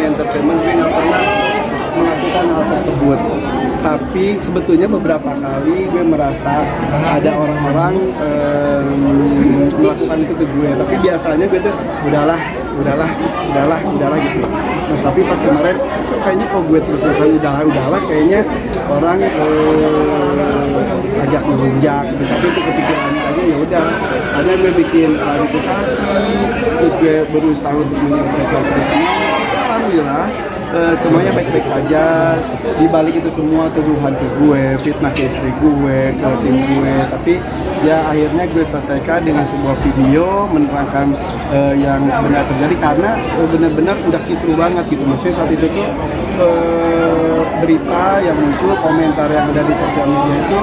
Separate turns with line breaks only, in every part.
dunia entertainment gue nggak pernah melakukan hal tersebut. Tapi sebetulnya beberapa kali gue merasa ada orang-orang melakukan itu ke gue. Tapi biasanya gue tuh udahlah gitu. Nah, tapi pas kemarin kok kayaknya kok gue terus-terusan udahlah kayaknya orang agak melunjak. Terus aku itu kepikirannya aja ya udah. Ada gue bikin klarifikasi, terus gue berusaha untuk menyelesaikan itu semua. Alhamdulillah. Semuanya baik-baik saja. Di balik itu semua tuduhan ke gue, fitnah ke istri gue, ke tim gue. Tapi ya akhirnya gue selesaikan dengan sebuah video menerangkan yang sebenarnya terjadi karena benar-benar udah kisruh banget gitu. Maksudnya saat itu tuh berita yang muncul, komentar yang ada di sosial media itu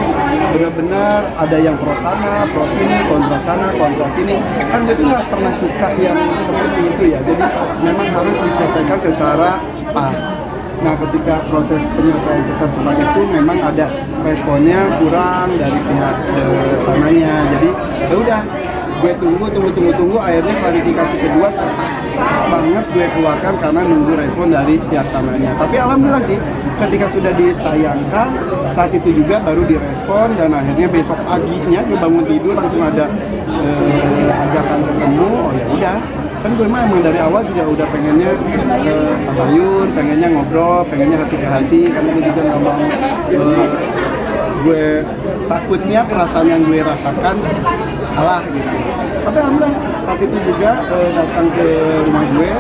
benar-benar ada yang pro sana, pro sini, kontra sana, kontra sini. Kan gue tuh nggak pernah suka yang seperti itu ya. Jadi memang harus diselesaikan secara cepat. Nah, ketika proses penyelesaian secara cepat itu memang ada responnya kurang dari pihak sananya. Jadi ya udah, gue tunggu. Akhirnya klarifikasi kedua terpaksa banget gue keluarkan karena nunggu respon dari pihak sananya. Tapi alhamdulillah sih, ketika sudah ditayangkan saat itu juga baru direspon dan akhirnya besok paginya gue bangun tidur langsung ada ajakan ketemu. Oh ya udah. Kan gue emang dari awal juga udah pengennya tabayun, pengennya ngobrol, pengennya hati ke hati, karena gue juga nggak mau gue takutnya perasaan yang gue rasakan salah gitu. Tapi alhamdulillah saat itu juga datang ke rumah gue,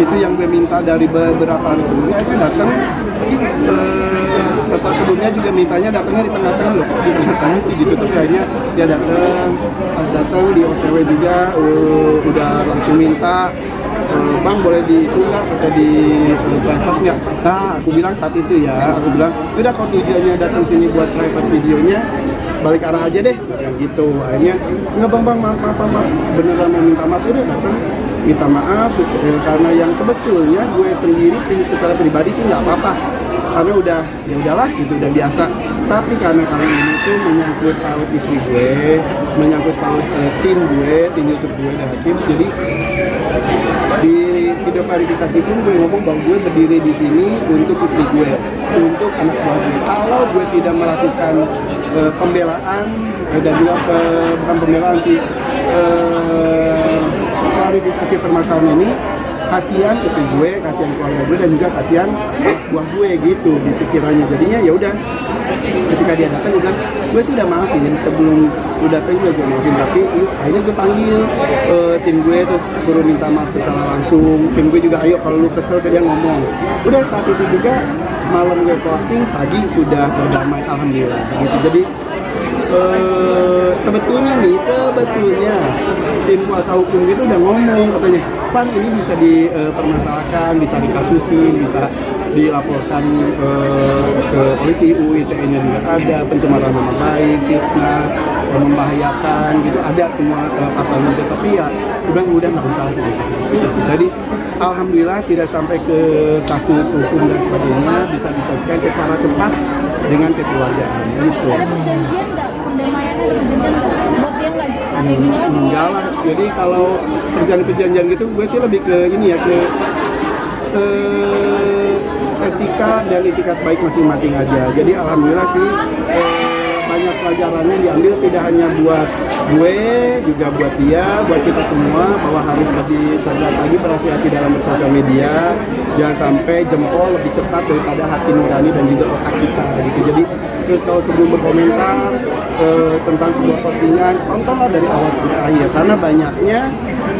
itu yang gue minta dari beberapa hari sebelumnya, akhirnya datang. Setelah sebelumnya juga mintanya datangnya di tengah-tengah loh, kok di tengah-tengah sih gitu. Tapi akhirnya dia datang, pas datang di OTW juga udah langsung minta, bang boleh diunggah atau di private nggak? Nah aku bilang saat itu ya, aku bilang udah kalau tujuannya datang sini buat private videonya, balik arah aja deh, kayak gitu. Akhirnya nggak bang maaf, beneran mau minta maaf, udah datang minta maaf. Karena yang sebetulnya gue sendiri secara pribadi sih nggak apa-apa, karena ya udahlah gitu, udah biasa. Tapi karena kali ini tuh menyangkut paut istri gue, menyangkut paut tim YouTube gue dan tim, jadi di video klarifikasi pun gue ngomong bahwa gue berdiri di sini untuk istri gue, untuk anak buah gue. Kalau gue tidak melakukan pembelaan dan juga bukan pembelaan sih, klarifikasi permasalahan ini, kasihan istri gue, kasihan keluarga gue, dan juga kasihan buah gue gitu di pikirannya. Jadinya ya udah, ketika dia datang gue sih udah maafin, sebelum lu datang juga gue maafin. Tapi akhirnya gue panggil tim gue, terus suruh minta maaf secara langsung. Tim gue juga ayo kalau lu kesel ke dia ngomong. Udah saat itu juga malam gue posting, pagi sudah berdamai alhamdulillah gitu. Jadi sebetulnya tim kuasa hukum itu udah ngomong, katanya Pan ini bisa dipermasalahkan, bisa dikasusin, bisa dilaporkan ke polisi, UU ITE-nya juga ada, pencemaran nama baik, fitnah, membahayakan gitu, ada semua pasalnya itu. Tapi ya udah nggak usah. Jadi alhamdulillah tidak sampai ke kasus hukum dan sebagainya, bisa diselesaikan secara cepat dengan kekeluargaan gitu.
Ada perjanjian nggak? Perdamaiannya ada perjanjian nggak? Buat dia nggak kayak gini lagi?
Enggak lah. Jadi kalau perjanjian gitu gue sih lebih ke ini ya, ke etika dan itikat baik masing-masing aja. Jadi alhamdulillah sih banyak pelajarannya diambil, tidak hanya buat gue, juga buat dia, buat kita semua, bahwa harus lebih cerdas lagi, berhati-hati dalam bersosial media. Jangan sampai jempol lebih cepat daripada hati nurani dan juga otak kita gitu. Jadi terus kalau sebelum berkomentar tentang sebuah postingan, tontonlah dari awal sampai akhir, karena banyaknya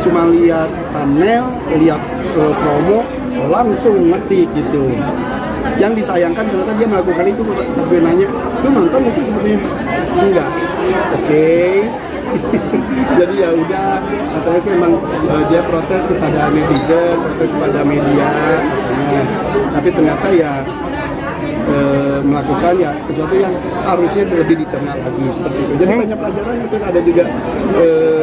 cuma lihat thumbnail, lihat promo, langsung ngetik gitu. Yang disayangkan ternyata dia melakukan itu. Pas gue nanya, lu nonton nggak sih sebetulnya? Enggak. Oke. Jadi ya udah, katanya sih emang dia protes kepada netizen, protes kepada media katanya. Tapi ternyata ya melakukan ya sesuatu yang harusnya lebih dicerna lagi seperti itu. Jadi banyak pelajarannya. Terus ada juga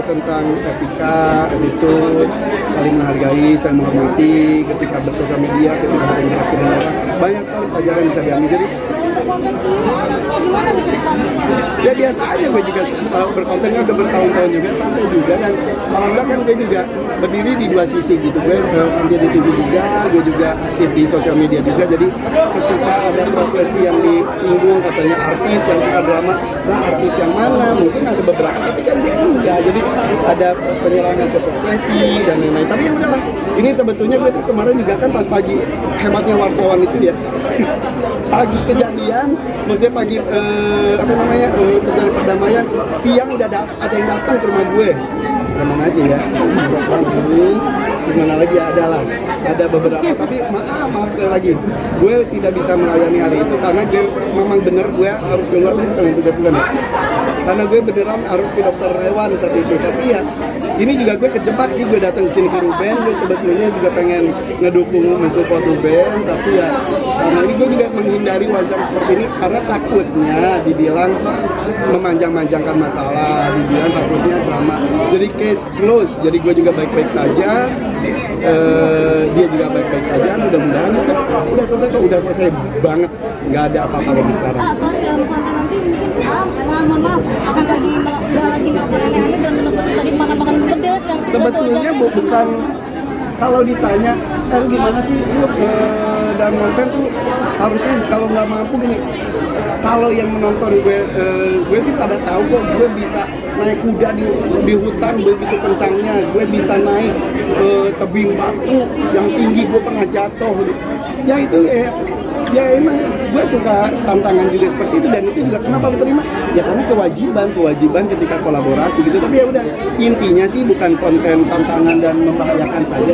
tentang etika, attitude, saling menghargai, saling menghormati ketika bersosial media, ketika berinteraksi dengan orang. Banyak sekali pelajaran yang bisa diambil. Jadi
untuk konten sendiri ada gimana nih ke depannya?
Ya biasa aja, gue juga berkonten kan udah bertahun-tahun juga, santai juga, dan alhamdulillah kan gue juga berdiri di dua sisi gitu. Gue ambil di TV juga, gue juga aktif di sosial media juga. Jadi ketika ada profesi yang disinggung, katanya artis yang suka drama, nah artis yang mana? Mungkin ada beberapa, tapi kan dia enggak. Jadi ada penyerangan ke profesi dan lain-lain. Tapi ya udahlah. Ini sebetulnya gue tuh kemarin juga kan pas pagi, hebatnya wartawan itu ya. Pagi kejadian, maksudnya pagi terjadi perdamaian, siang udah ada yang datang ke rumah gue. Mana aja ya, terus mana lagi ya, ada beberapa, tapi maaf sekali lagi, gue tidak bisa melayani hari itu karena gue memang bener gue harus keluar, bukan tugas bukan ya, karena gue beneran harus ke dokter hewan saat itu. Tapi ya ini juga gue kejebak sih, gue datang ke sini ke Ruben, gue sebetulnya juga pengen ngedukung, mensupport Ruben, tapi ya karena ini gue juga menghindari wawancara seperti ini karena takutnya dibilang memanjang-manjangkan masalah, dibilang takutnya drama. Jadi case close, jadi gue juga baik-baik saja, dia juga baik-baik saja, mudah-mudahan udah selesai kok, udah selesai banget, nggak ada apa-apa lagi sekarang.
Sorry dalam konten nanti mungkin mohon maaf akan udah lagi melakukan aneh-aneh dan menemukan tadi makan pedas yang
sebetulnya bukan, kalau ditanya gimana sih lu dalam konten tuh harusnya kalau nggak mampu gini, kalau yang menonton gue sih pada tahu kok gue bisa naik kuda di hutan begitu kencangnya, gue bisa naik tebing batu yang tinggi, gue pernah jatuh, ya itu ya emang gue suka tantangan juga seperti itu, dan itu juga kenapa gue terima ya karena kewajiban ketika kolaborasi gitu. Tapi ya udah, intinya sih bukan konten tantangan dan membahayakan saja.